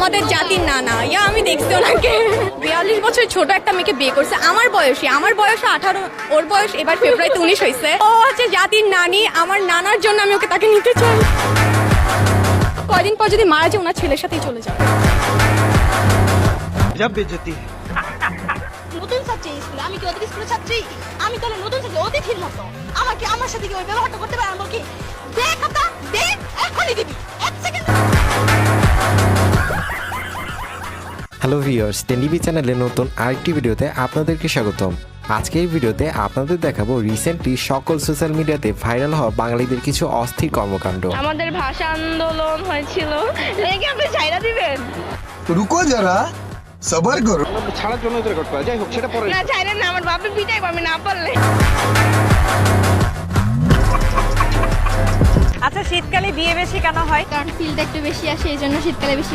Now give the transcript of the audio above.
আমাদের জাতির নানা, আমি দেখছি ওনাকে 42 বছর ছোট একটা মেয়েকে বিয়ে করছে আমার বয়সে 18, ওর বয়স এবার ফেব্রুয়ারিতে 19 হয়েছে। ও হচ্ছে জাতির নানি, আমার নানার জন্য আমি তাকে নিতে চাই। কয়দিন পর যদি মারা যায় ওনার ছেলের সাথেই চলে যাবে। নতুন ছাত্রী স্কুলে, আমি কি ওদের স্কুলের ছাত্রী? আমি তাহলে নতুন ছাত্রী, অতিথির মতো। আমাকে আমার সাথে কি ওই ব্যবহারটা করতে পারে? আমার কি দে খাতা দে, এখনই দিবি, 1 সেকেন্ড। হ্যালো ভিউয়ার্স, টেলিভি চ্যানেলে নতুন আরেকটি ভিডিওতে আপনাদেরকে স্বাগতম। আজকে এই ভিডিওতে আপনাদের দেখাবো রিসেন্টলি সকল সোশ্যাল মিডিয়াতে ভাইরাল হওয়া বাঙালিদের কিছু অস্থির কর্মকাণ্ড। আমাদের ভাষা আন্দোলন হয়েছিল, একে আপনি ছাইরা দিবেন? রুকো যারা, সবার করো। ছাড়ার জন্য তো রেকর্ড করা, যাই হোক সেটা পরে। না ছাইরেন না, আমার বাপের পিটাই আমি না পারলে। আচ্ছা, শীতকালে বিয়ে বেশি কেন হয়? কারণ ফিলটা একটু বেশি আসে, এই জন্য শীতকালে বেশি